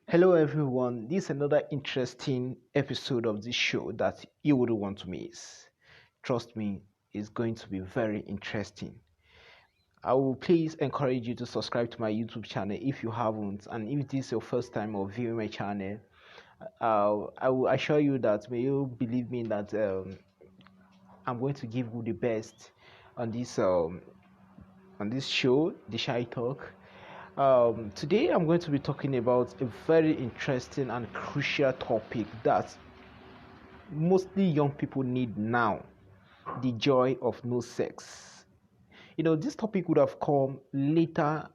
Hello, everyone. This is another interesting episode of this show that you wouldn't want to miss. Trust me, it's going to be very interesting. I will please encourage you to subscribe to my YouTube channel if you haven't, and if this is your first time of viewing my channel, I will assure you that may you believe me that I'm going to give you the best on this show, the Shy Talk. Today, I'm going to be talking about a very interesting and crucial topic that mostly young people need now: the joy of no sex. This topic would have come later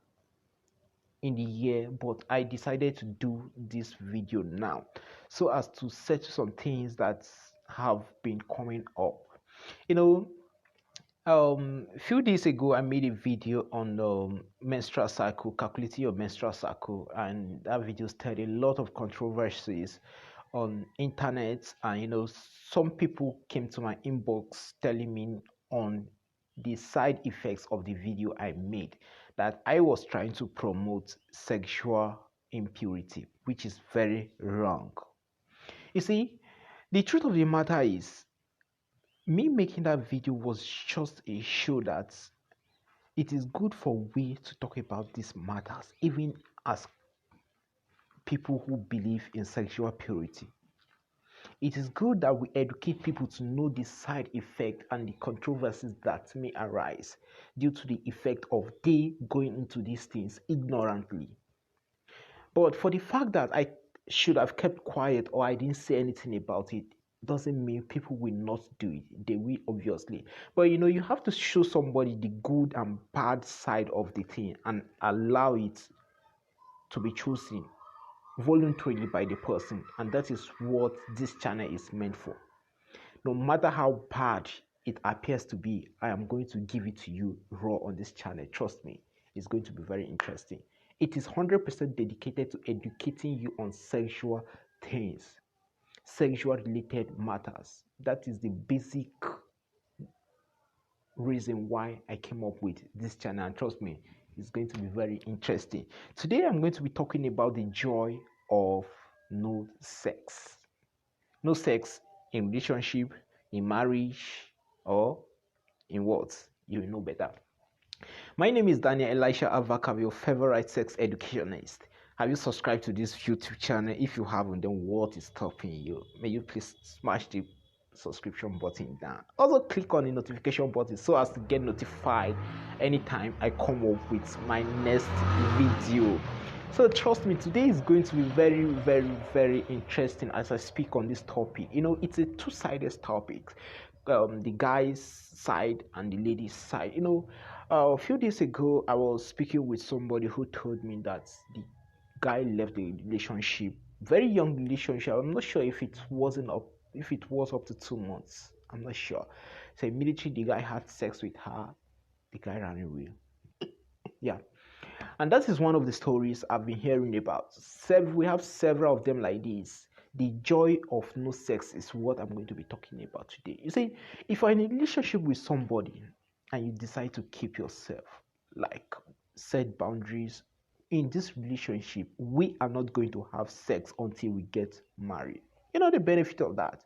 in the year, but I decided to do this video now so as to settle some things that have been coming up. You know, a few days ago, I made a video on menstrual cycle, calculating your menstrual cycle, and that video started a lot of controversies on internet. And some people came to my inbox telling me on the side effects of the video I made that I was trying to promote sexual impurity, which is very wrong. You see, the truth of the matter is, me making that video was just a show that it is good for we to talk about these matters, even as people who believe in sexual purity. It is good that we educate people to know the side effect and the controversies that may arise due to the effect of they going into these things ignorantly. But for the fact that I should have kept quiet or I didn't say anything about it doesn't mean people will not do it. They will, obviously. But you have to show somebody the good and bad side of the thing and allow it to be chosen voluntarily by the person. And that is what this channel is meant for. No matter how bad it appears to be, I am going to give it to you raw on this channel. Trust me, it's going to be very interesting. It is 100% dedicated to educating you on sexual things, sexual related matters. That is the basic reason why I came up with this channel, and trust me, it's going to be very interesting. Today I'm going to be talking about the joy of no sex. No sex in relationship, in marriage, or in what? You know better. My name is Daniel Elisha Avaka, your favorite sex educationist. Have you subscribed to this YouTube channel? If you haven't, then what is stopping you? May you please smash the subscription button down. Also click on the notification button so as to get notified anytime I come up with my next video. So trust me, today is going to be very, very, very interesting as I speak on this topic. It's a two-sided topic. The guy's side and the lady's side. A few days ago, I was speaking with somebody who told me that the guy left the relationship, very young relationship. I'm not sure if it was up to 2 months. I'm not sure. So immediately the guy had sex with her. The guy ran away. Yeah. And that is one of the stories I've been hearing about. We have several of them like this. The joy of no sex is what I'm going to be talking about today. You see, if you're in a relationship with somebody and you decide to keep yourself, like set boundaries, in this relationship, we are not going to have sex until we get married. You know the benefit of that.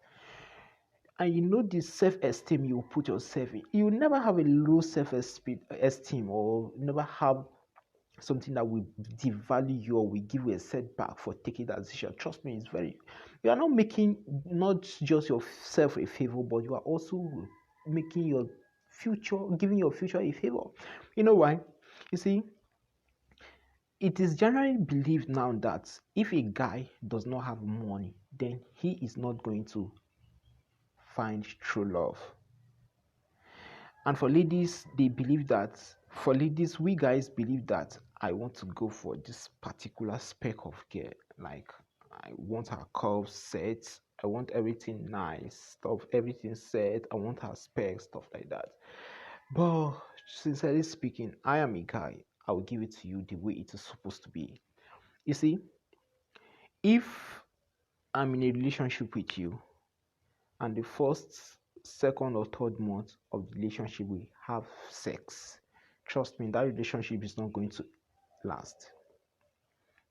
And the self-esteem you put yourself in. You will never have a low self-esteem, or never have something that will devalue you or will give you a setback for taking that decision. Trust me, you are not making not just yourself a favor, but you are also making your future, giving your future a favor. You know why? You see, it is generally believed now that if a guy does not have money, then he is not going to find true love. And for ladies, we guys believe that I want to go for this particular spec of girl. Like, I want her curves set. I want everything nice, everything set. I want her spec, stuff like that. But sincerely speaking, I am a guy. I will give it to you the way it is supposed to be. You see, if I'm in a relationship with you, and the first, second, or third month of the relationship we have sex, trust me, that relationship is not going to last.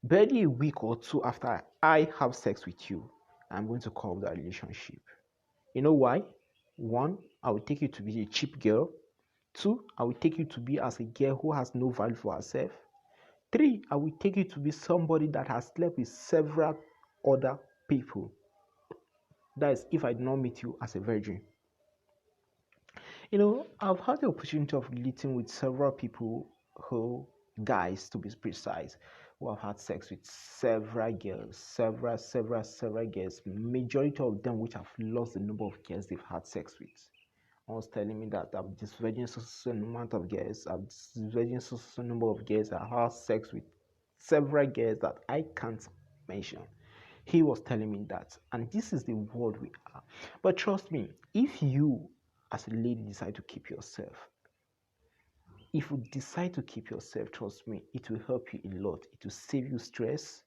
Barely a week or two after I have sex with you, I'm going to call that relationship. You know why? One, I will take you to be a cheap girl. Two, I will take you to be as a girl who has no value for herself. Three, I will take you to be somebody that has slept with several other people. That is, if I do not meet you as a virgin. I've had the opportunity of relating with several people who, guys to be precise, who have had sex with several girls, several girls, majority of them which have lost the number of girls they've had sex with. I was telling me that I've disvirgin so amount of girls, I've disvirgin so number of girls, I had sex with several girls that I can't mention. He was telling me that, and this is the world we are. But trust me, if you as a lady decide to keep yourself, if you decide to keep yourself, trust me, it will help you a lot. It will save you stress,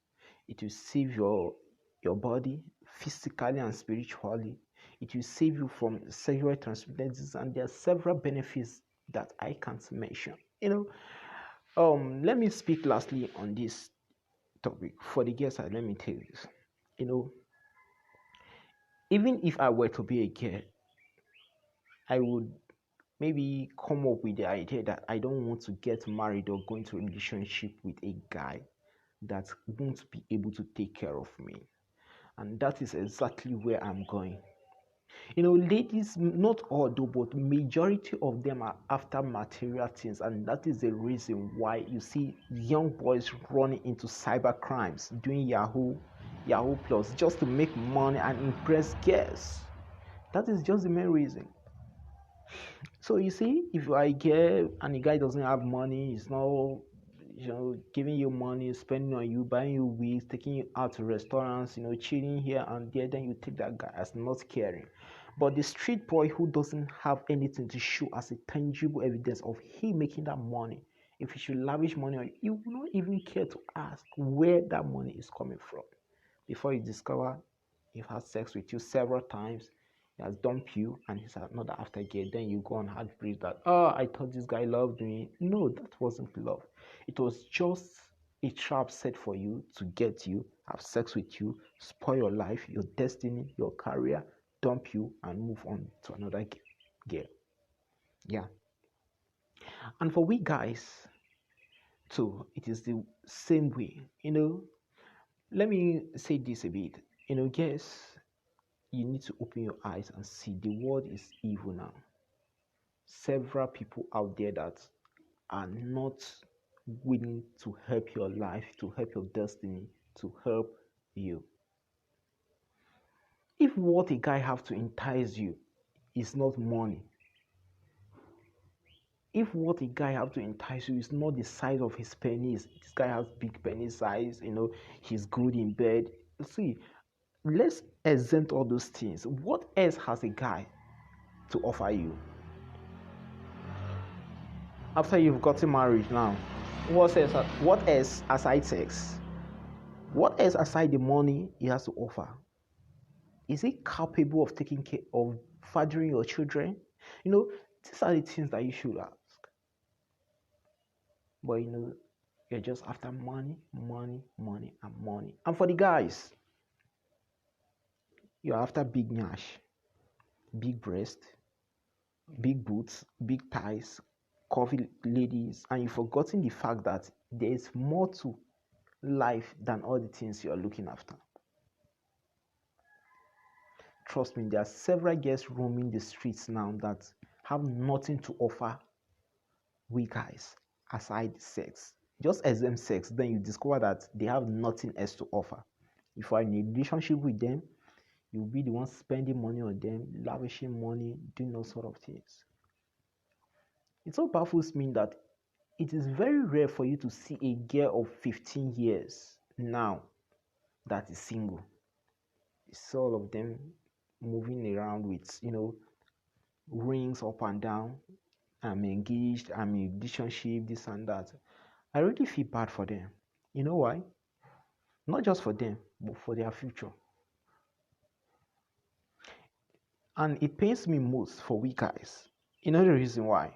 it will save your body physically and spiritually. It will save you from sexual transmitted disease, and there are several benefits that I can't mention. Let me speak lastly on this topic. For the guests, let me tell you this. You know, even if I were to be a girl, I would maybe come up with the idea that I don't want to get married or go into a relationship with a guy that won't be able to take care of me. And that is exactly where I'm going. Ladies, not all though, but majority of them are after material things, and that is the reason why you see young boys running into cyber crimes, doing Yahoo Plus, just to make money and impress girls. That is just the main reason. So you see, if you are a girl and the guy doesn't have money, he's not, giving you money, spending on you, buying you wigs, taking you out to restaurants, chilling here and there, then you take that guy as not caring. But the street boy who doesn't have anything to show as a tangible evidence of him making that money, if he should lavish money on you, you will not even care to ask where that money is coming from. Before you discover he's had sex with you several times, he has dumped you, and he's another aftergate. Then you go on heartbreak that, oh, I thought this guy loved me. No, that wasn't love. It was just a trap set for you to get you, have sex with you, spoil your life, your destiny, your career, dump you, and move on to another girl. Yeah. And for we guys, too, it is the same way. Let me say this a bit. Guys, you need to open your eyes and see the world is evil now. Several people out there that are not willing to help your life, to help your destiny, to help you. If what a guy have to entice you is not money, if what a guy have to entice you is not the size of his penis, this guy has big penis size, he's good in bed. See, let's exempt all those things. What else has a guy to offer you? After you've gotten married now, what else aside sex? What else aside the money he has to offer? Is he capable of taking care of fathering your children? These are the things that you should ask. But you're just after money, money, money, and money. And for the guys, you're after big nash, big breast, big boots, big thighs, curvy ladies, and you've forgotten the fact that there is more to life than all the things you're looking after. Trust me, there are several girls roaming the streets now that have nothing to offer we guys aside sex. Just exempt sex, then you discover that they have nothing else to offer. If you are in a relationship with them, you'll be the one spending money on them, lavishing money, doing all sort of things. It so baffles me that it is very rare for you to see a girl of 15 years now that is single. It's all of them moving around with, rings up and down. I'm engaged, I'm in a relationship, this and that. I really feel bad for them. You know why? Not just for them, but for their future. And it pains me most for we guys. You know the reason why?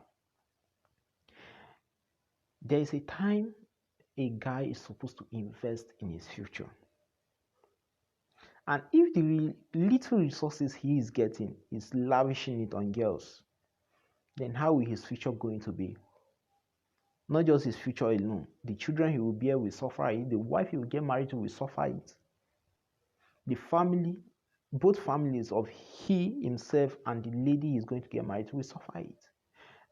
There is a time a guy is supposed to invest in his future. And if the little resources he is getting is lavishing it on girls, then how is his future going to be? Not just his future alone. The children he will bear will suffer it. The wife he will get married to will suffer it. The family, both families of he himself and the lady he's going to get married to will suffer it.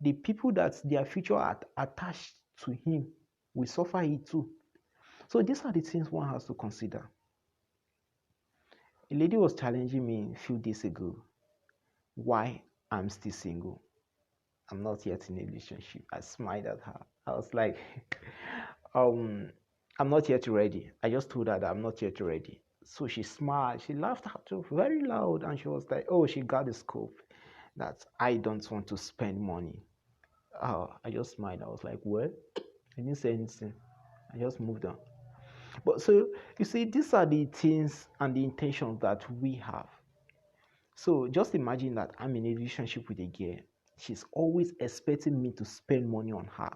The people that their future are attached to him will suffer it too. So these are the things one has to consider. A lady was challenging me a few days ago why I'm still single. I'm not yet in a relationship. I smiled at her. I was like, I'm not yet ready. I just told her that I'm not yet ready. So she smiled. She laughed out very loud, and she was like, oh, she got the scope that I don't want to spend money. I just smiled. I was like, well, I didn't say anything. I just moved on. But so you see, these are the things and the intentions that we have. So just imagine that I'm in a relationship with a girl. She's always expecting me to spend money on her.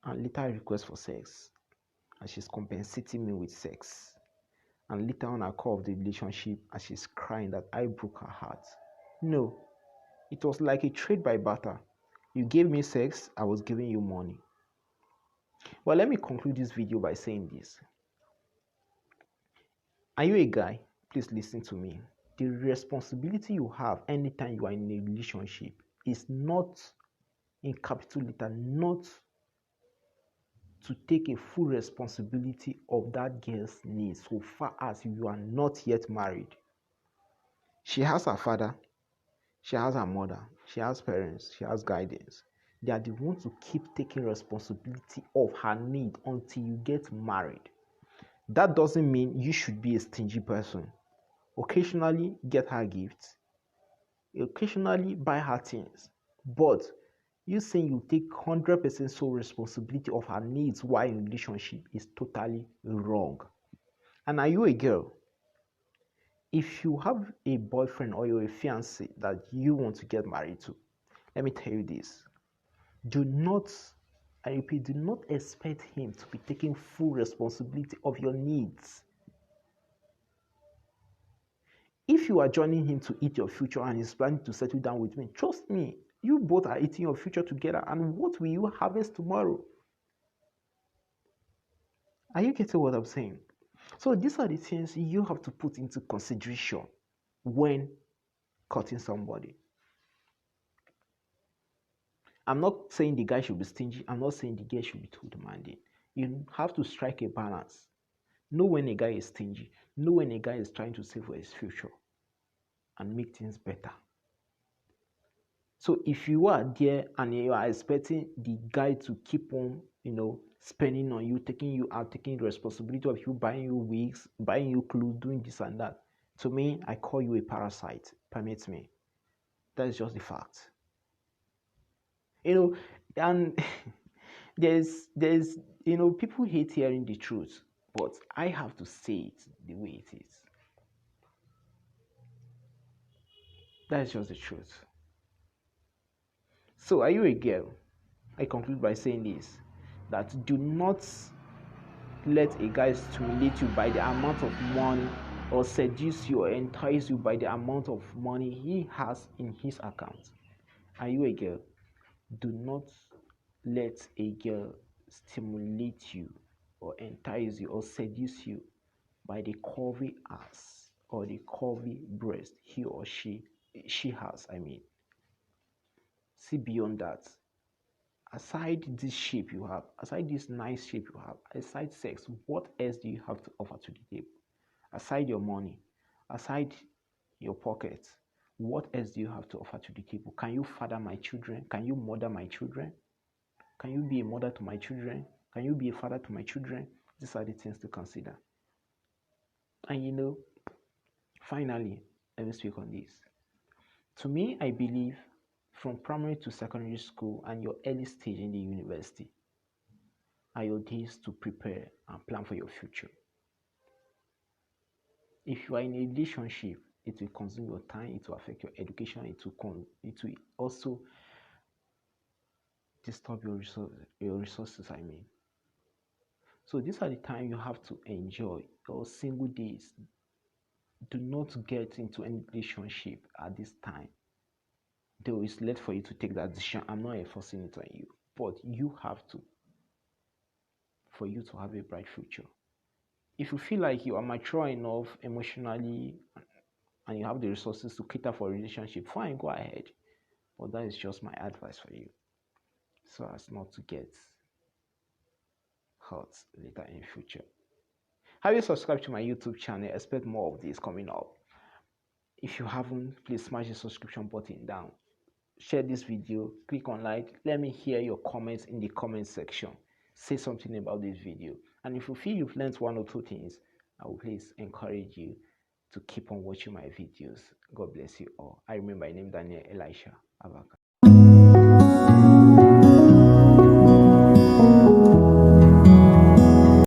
And later I request for sex. And she's compensating me with sex. And later on I call off the relationship and she's crying that I broke her heart. No. It was like a trade by barter. You gave me sex, I was giving you money. Well, let me conclude this video by saying this. Are you a guy? Please listen to me. The responsibility you have anytime you are in a relationship is not, in capital letter, not to take a full responsibility of that girl's needs so far as you are not yet married. She has her father, she has her mother, she has parents, she has guidance. They are the ones to keep taking responsibility of her need until you get married. That doesn't mean you should be a stingy person. Occasionally get her gifts, occasionally buy her things, but you saying you take 100% sole responsibility of her needs while in a relationship is totally wrong. And are you a girl? If you have a boyfriend or you're a fiancé that you want to get married to, let me tell you this. Do not, I repeat, do not expect him to be taking full responsibility of your needs. If you are joining him to eat your future and he's planning to settle down with me, trust me, you both are eating your future together. And what will you harvest tomorrow? Are you getting what I'm saying? So these are the things you have to put into consideration when courting somebody. I'm not saying the guy should be stingy. I'm not saying the girl should be too demanding. You have to strike a balance. Know when a guy is stingy. Know when a guy is trying to save for his future and make things better. So if you are there and you are expecting the guy to keep on, spending on you, taking you out, taking the responsibility of you, buying you wigs, buying you clothes, doing this and that, to me, I call you a parasite. Permit me. That is just the fact. And there's people hate hearing the truth, but I have to say it the way it is. That's just the truth. So are you a girl? I conclude by saying this, that do not let a guy stimulate you by the amount of money or seduce you or entice you by the amount of money he has in his account. Are you a girl? Do not let a girl stimulate you or entice you or seduce you by the curvy ass or the curvy breast he or she has. See beyond that. Aside this shape you have, aside this nice shape you have, aside sex, what else do you have to offer to the table? Aside your money, aside your pockets, what else do you have to offer to the table? Can you father my children? Can you mother my children? Can you be a mother to my children? Can you be a father to my children? These are the things to consider. And finally, let me speak on this. To me, I believe from primary to secondary school and your early stage in the university are your days to prepare and plan for your future. If you are in a relationship, it will consume your time, it will affect your education, it will also disturb your resources. So these are the time you have to enjoy your single days. Do not get into any relationship at this time. Though it's late for you to take that decision. I'm not enforcing it on you, but you have to, for you to have a bright future. If you feel like you are mature enough emotionally and you have the resources to cater for a relationship, fine, go ahead. But that is just my advice for you, so as not to get hurt later in future. Have you subscribed to my YouTube channel? Expect more of this coming up. If you haven't, please smash the subscription button down. Share this video, click on like. Let me hear your comments in the comment section. Say something about this video. And if you feel you've learned one or two things, I will please encourage you to keep on watching my videos. God bless you all. I remember my name Daniel Elisha Abaka.